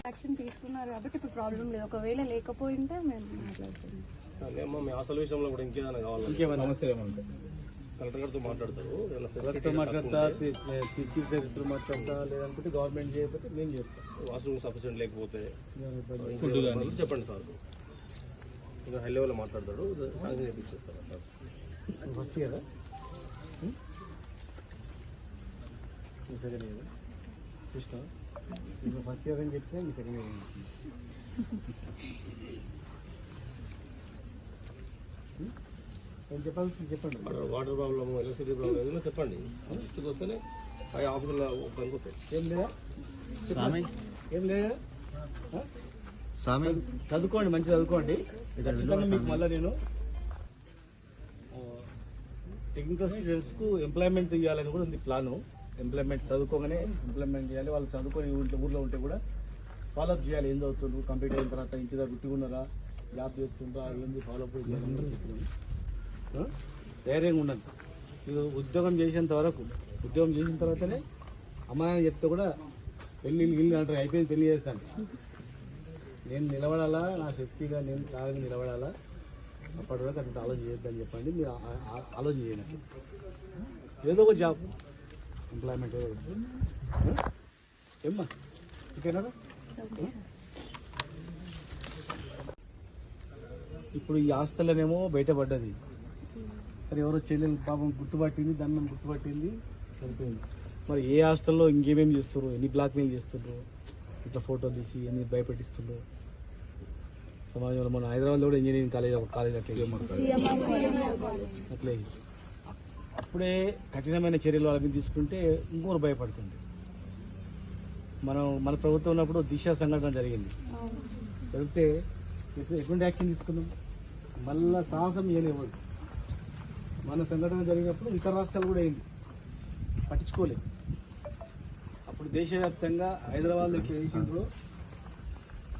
Action తీసుకున్నారు కాబట్టి ఇప్పుడు ప్రాబ్లం లేదు. ఒకవేళ లేకపోయింటే మేము మాట్లాడుతున్నాం. అసలు విషయంలో కూడా ఇంకేమైనా కావాలి, ఇంకేమైనా సమస్యలు ఏమంటాయి కలెక్టర్ గారితో మాట్లాడతారు, మాట్లాడతా, చీఫ్ సెక్రటరీ మాట్లాడతా, లేదనుకుంటే గవర్నమెంట్ చేయకపోతే మేము చేస్తాం. వాష్రూమ్ సఫిషియెంట్ లేకపోతే చెప్పండి సార్, ఇంకా హై లెవెల్లో మాట్లాడతాడు, శాంక్షన్ చేయించేస్తారు. ఫస్ట్ కదా సెకండ్ ఇయర్ చూస్తా, ఇప్పుడు ఫస్ట్ ఇయర్ అని చెప్తే మీ సెకండ్ ఇయర్ చెప్పండి. వాటర్ ప్రాబ్లమ్, ఎలక్ట్రిసిటీ ప్రాబ్లమ్ ఏదైనా చెప్పండి, దృష్టికి వస్తేనే ఆ ఆఫీసులో పనికొస్తాయి. ఏం లేదా ఏం లేదా చదువుకోండి, మంచి చదువుకోండి. ఖచ్చితంగా మీకు మళ్ళీ నేను టెక్నికల్ స్టూడెంట్స్ కు ఎంప్లాయ్మెంట్ ఇవ్వాలని కూడా ఉంది ప్లాను. ఎంప్లాయ్మెంట్ చదువుకోగానే ఎంప్లాయ్మెంట్ చేయాలి. వాళ్ళు చదువుకొని ఊర్లో ఉంటే కూడా ఫాలోఅప్ చేయాలి. ఏం చదువుతుండ్రు, కంప్లీట్ అయిన తర్వాత ఇంటి దగ్గర గుట్టిగా ఉన్నారా, జాబ్ చేస్తుండ్రా, ఏంది ఫాలోఅప్ చేయాలని ధైర్యంగా ఉండదు. మీరు ఉద్యోగం చేసేంత వరకు, ఉద్యోగం చేసిన తర్వాతనే అమ్మాయి చెప్తే కూడా పెళ్లి గిల్లి అంటారు, అయిపోయింది పెళ్లి చేస్తాను, నేను నిలబడాలా, నా శక్తిగా నేను కాగా నిలబడాలా, అప్పటి వరకు అట్లా ఆలోచన చేయొద్దని చెప్పండి. మీరు ఆలోచన చేయనట్టు ఏదో ఒక జాబ్, ఎంప్లాయ్మెంట్ ఏదో ఏమ్మా ఓకేనా. ఇప్పుడు ఈ హాస్టల్లోనేమో బయటపడ్డది, సరే ఎవరో చెల్లెలు పాపం గుర్తుపట్టింది, దాన్ని మనం గుర్తుపట్టింది, సరిపోయింది. మరి ఏ హాస్టల్లో ఇంకేమేమి చేస్తున్నారు, ఎన్ని బ్లాక్ మెయిల్ చేస్తున్నారు, ఇట్లా ఫోటో తీసి ఎన్ని భయపెట్టిస్తున్నారు సమాజంలో. మన హైదరాబాద్లో కూడా ఇంజనీరింగ్ కాలేజ్ అట్లే అప్పుడే కఠినమైన చర్యలు వాళ్ళకి తీసుకుంటే ఇంకోరు భయపడుతుంది. మన ప్రభుత్వం ఉన్నప్పుడు దిశ సంఘటన జరిగింది, జరిగితే ఎటువంటి యాక్షన్ తీసుకున్నాం, మళ్ళా సాహసం చేయలేవు. మన సంఘటన జరిగినప్పుడు ఇతర రాష్ట్రాలు కూడా అయింది, పట్టించుకోలేదు. అప్పుడు దేశవ్యాప్తంగా హైదరాబాద్లో ఇట్లా చేసిండ్రు,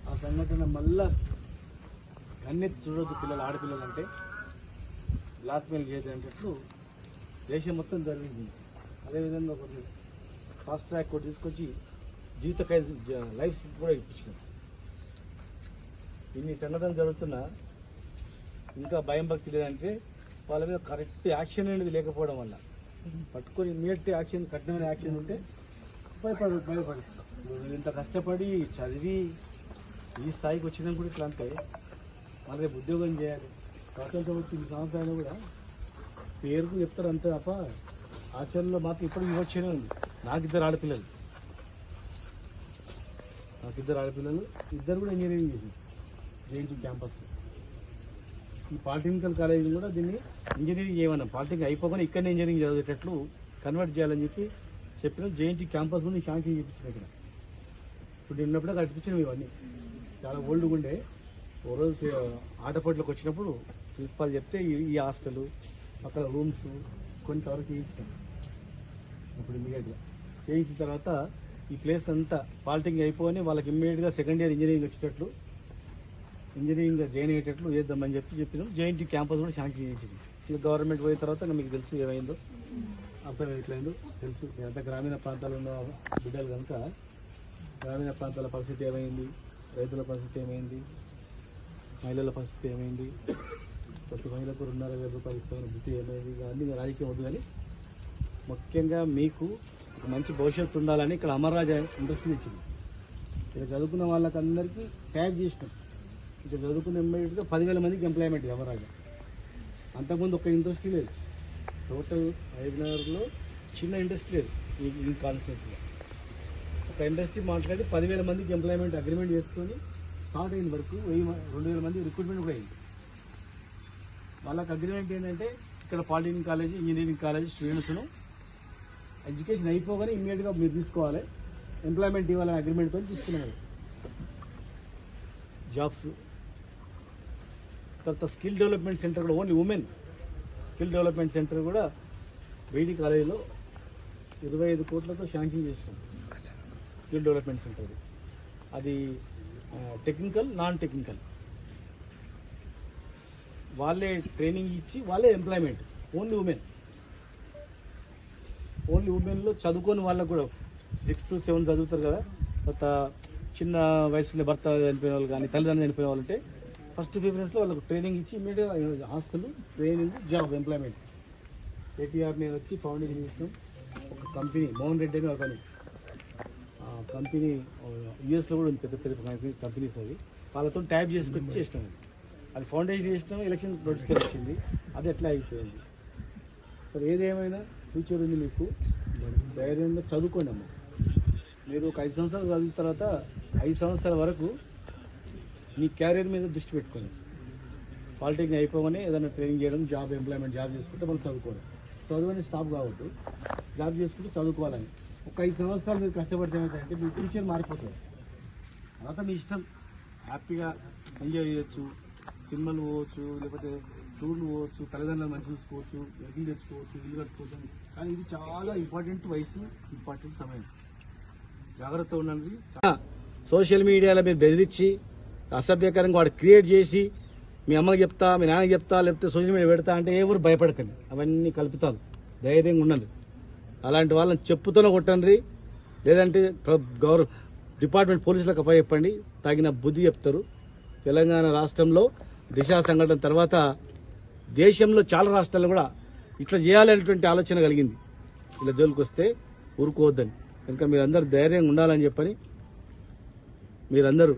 ఆ సంఘటన మళ్ళా అన్నెత్తి చూడొద్దు, పిల్లలు ఆడపిల్లలు అంటే బ్లాక్మెయిల్ చేయదన్నట్లు దేశం మొత్తం జరిగింది. అదేవిధంగా ఒకటి ఫాస్ట్ ట్రాక్ కూడా తీసుకొచ్చి జీవిత ఖైదు లైఫ్ కూడా ఇప్పించినాం. ఇన్ని సంఘటనలు జరుగుతున్నా ఇంకా భయం భక్తి లేదంటే వాళ్ళ మీద కరెక్ట్ యాక్షన్ అనేది లేకపోవడం వల్ల. పట్టుకొని ఇమీడియట్ యాక్షన్, కఠినమైన యాక్షన్ ఉంటే భయపడి ఇంత కష్టపడి చదివి ఈ స్థాయికి వచ్చినా కూడా ఇట్లా అంటే వాళ్ళ రేపు ఉద్యోగం చేయాలి. స్వాతంత్రం వచ్చి 2 సంవత్సరాలు కూడా పేరుకు చెప్తారు అంతే తప్ప ఆచరణలో మాత్రం ఇప్పటికి వివక్షనే ఉంది. నాకు ఇద్దరు ఆడపిల్లలు, ఇద్దరు కూడా ఇంజనీరింగ్ చేసింది జేఎన్టీ క్యాంపస్లో. ఈ పాలిటెక్నికల్ కాలేజీ కూడా దీన్ని ఇంజనీరింగ్ చేయమన్నాం, పాలిటెక్నిక్ అయిపోగానే ఇక్కడనే ఇంజనీరింగ్ చదివేటట్లు కన్వర్ట్ చేయాలని చెప్పిన జేఎన్టీ క్యాంపస్ కూడా శాంక్షన్ చేయించిన ఇక్కడ. ఇప్పుడు ఉన్నప్పుడే కట్టించినాం. ఇవన్నీ చాలా ఓల్డ్గా ఉండే. ఓ రోజు ఆటపోట్లోకి వచ్చినప్పుడు ప్రిన్సిపాల్ చెప్తే ఈ హాస్టల్ అక్కడ రూమ్స్ కొంతవరకు చేయించినాం. ఇప్పుడు ఇమ్మీడియట్గా చేయించిన తర్వాత ఈ ప్లేస్ అంతా పాలిటెక్నిక్ అయిపోయి వాళ్ళకి ఇమ్మీడియట్గా సెకండ్ ఇయర్ ఇంజనీరింగ్ వచ్చేటట్లు, ఇంజనీరింగ్ జాయిన్ అయ్యేటట్లు చేద్దామని చెప్పినాం. జేఎన్టీ క్యాంపస్ కూడా శాంక్షన్ చేయించింది. ఇక గవర్నమెంట్ పోయిన తర్వాత మీకు తెలుసు ఏమైందో, అప్పుడు ఎట్లయిందో తెలుసు. ఎంత గ్రామీణ ప్రాంతాల్లో ఉన్న బిడ్డలు కనుక గ్రామీణ ప్రాంతాల పరిస్థితి ఏమైంది, రైతుల పరిస్థితి ఏమైంది, మహిళల పరిస్థితి ఏమైంది, ప్రతి మహిళకు 2,500 రూపాయలు ఇస్తామని బుద్ధి ఏమైంది, అన్నీ రాజకీయం వద్దు. కానీ ముఖ్యంగా మీకు ఒక మంచి భవిష్యత్తు ఉండాలని ఇక్కడ అమర్రాజా ఇండస్ట్రీ ఇచ్చింది. ఇక్కడ చదువుకున్న వాళ్ళకందరికీ ట్యాగ్ చేసినాం. ఇక్కడ చదువుకున్న ఇమ్మీడియట్గా 10,000 మందికి ఎంప్లాయ్మెంట్ అమర్రాజా. అంతకుముందు ఒక ఇండస్ట్రీ లేదు. టోటల్ హైదరాబాద్లో చిన్న ఇండస్ట్రీ లేదు ఈ కాన్స్టిట్యూన్సీలో. ఒక ఇండస్ట్రీ మాట్లాడి 10,000 మందికి ఎంప్లాయ్మెంట్ అగ్రిమెంట్ చేసుకొని స్టార్ట్ అయిన వరకు 2,000 మంది రిక్రూట్మెంట్ కూడా అయింది. వాళ్ళకి అగ్రిమెంట్ ఏంటంటే ఇక్కడ పాలిటెక్నిక్ కాలేజ్, ఇంజనీరింగ్ కాలేజ్ స్టూడెంట్స్ను ఎడ్యుకేషన్ అయిపోగానే ఇమ్మీడియట్గా మీరు తీసుకోవాలి, ఎంప్లాయ్మెంట్ ఇవ్వాలని అగ్రిమెంట్తో తీసుకున్నారు. జాబ్స్ తర్వాత స్కిల్ డెవలప్మెంట్ సెంటర్ కూడా only women skill development centre కూడా బీఈడీ కాలేజీలో 25 కోట్లతో శాంక్షన్ చేస్తాం. స్కిల్ డెవలప్మెంట్ సెంటర్ అది టెక్నికల్, నాన్ టెక్నికల్ వాళ్ళే ట్రైనింగ్ ఇచ్చి వాళ్ళే ఎంప్లాయ్మెంట్. ఓన్లీ ఉమెన్లో చదువుకొని వాళ్ళకు కూడా 6th 7th చదువుతారు కదా, కొత్త చిన్న వయసులో భర్త చనిపోయిన వాళ్ళు కానీ తల్లిదండ్రులు చనిపోయిన వాళ్ళు ఉంటే ఫస్ట్ ప్రిఫరెన్స్లో వాళ్ళకు ట్రైనింగ్ ఇచ్చి ఇమీడియట్గా ఆస్తులు, ట్రైనింగ్, జాబ్, ఎంప్లాయ్మెంట్. కేటీఆర్ నేను వచ్చి ఫౌండేషన్ చేసినాం. ఒక కంపెనీ మోహన్ రెడ్డి అని ఒక కంపెనీ యూఎస్లో కూడా ఉంది, పెద్ద పెద్ద కంపెనీస్ అవి, వాళ్ళతో ట్యాప్ చేసుకొచ్చి చేసినాం. అది ఫౌండేషన్ చేసినాం, ఎలక్షన్ నోటిఫికేషన్ వచ్చింది, అది ఎట్లా అయిపోయింది. మరి ఏదేమైనా ఫ్యూచర్ ఉంది మీకు, ధైర్యంగా చదువుకోండి అమ్మ. మీరు ఒక 5 సంవత్సరాలు చదివిన తర్వాత 5 సంవత్సరాల వరకు మీ క్యారియర్ మీద దృష్టి పెట్టుకోండి. పాలిటెక్నిక్ అయిపోగానే ఏదైనా ట్రైనింగ్ చేయడం, జాబ్, ఎంప్లాయ్మెంట్, జాబ్ చేసుకుంటే మనం చదువుకోవాలి. చదువుని స్టాప్ కావద్దు, జాబ్ చేసుకుంటూ చదువుకోవాలని. ఒక 5 సంవత్సరాలు మీరు కష్టపడితే ఏమవుతాయంటే మీ ఫ్యూచర్ మారిపోతుంది. తర్వాత మీ ఇష్టం, హ్యాపీగా ఎంజాయ్ చేయొచ్చు, సినిమాలు పోవచ్చు, లేకపోతే టూర్లు పోవచ్చు, తల్లిదండ్రులు మంచి చూసుకోవచ్చు, వెహికల్ తెచ్చుకోవచ్చు, ఇల్లు కట్టుకోవచ్చు. కానీ ఇది చాలా ఇంపార్టెంట్ వయసు, ఇంపార్టెంట్ సమయం. జాగ్రత్త ఉండండి. సోషల్ మీడియాలో మీరు బెదిరించి అసభ్యకరంగా వాడు క్రియేట్ చేసి మీ అమ్మకి చెప్తా, మీ నాన్నకి చెప్తా, లేకపోతే సోషల్ మీడియా పెడతా అంటే ఎవరు భయపడకండి. అవన్నీ కల్పితాలు. ధైర్యంగా ఉండండి. అలాంటి వాళ్ళని చెప్పుతూనే కొట్టండి, లేదంటే డిపార్ట్మెంట్ పోలీసులకు అప్పచెప్పండి, తగిన బుద్ధి చెప్తారు. తెలంగాణ రాష్ట్రంలో దిశా సంఘటన తర్వాత దేశంలో చాలా రాష్ట్రాల్లో కూడా ఇట్లా చేయాలనేటువంటి ఆలోచన కలిగింది. ఇలా జోలికి వస్తే ఊరుకోవద్దని. కనుక మీరందరూ ధైర్యంగా ఉండాలని చెప్పని, మీరందరూ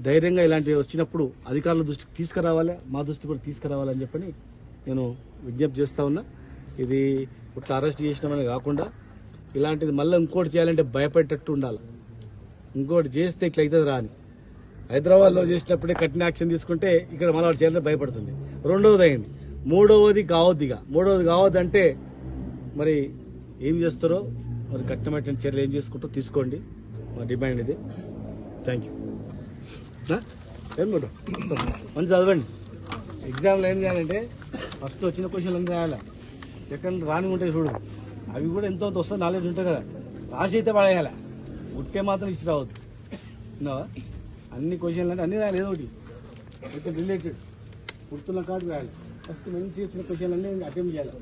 ధైర్యంగా ఇలాంటివి వచ్చినప్పుడు అధికారుల దృష్టికి తీసుకురావాలి, మా దృష్టి కూడా తీసుకురావాలని చెప్పని నేను విజ్ఞప్తి చేస్తా ఉన్నా. ఇది ఇట్లా అరెస్ట్ చేసినామని కాకుండా ఇలాంటిది మళ్ళీ ఇంకోటి చేయాలంటే భయపడేటట్టు ఉండాలి. ఇంకోటి చేస్తే ఇట్లా అవుతుంది రాని. హైదరాబాద్లో చేసినప్పుడే కఠిన యాక్షన్ తీసుకుంటే ఇక్కడ మన వాళ్ళు చేయాలంటే భయపడుతుంది. రెండవది అయింది. మూడవది కావద్దు. ఇక మూడవది కావద్దంటే మరి ఏం చేస్తారో మరి కఠినమైన చర్యలు ఏం చేసుకుంటారో తీసుకోండి. మా డిమాండ్ ఇది. Thank you. ఏం కూడా మంచి చదవండి. ఎగ్జామ్లో ఏం చేయాలంటే ఫస్ట్ వచ్చిన క్వశ్చన్లు అన్నీ రాయాలి. సెకండ్ రాని ఉంటాయి చూడు, అవి కూడా ఎంతో వస్తుంది, నాలెడ్జ్ ఉంటుంది కదా, రాసి అయితే పడేయాలి. ఉట్టే మాత్రం ఇచ్చి రావద్దు. విన్నావా? అన్ని క్వశ్చన్లు అంటే అన్ని రాయాలి, ఏదో ఒకటి రిలేటెడ్ గుర్తున్న కార్డు రాయాలి. ఫస్ట్ మంచి వచ్చిన క్వశ్చన్లు అన్నీ అటెంప్ట్ చేయాలి.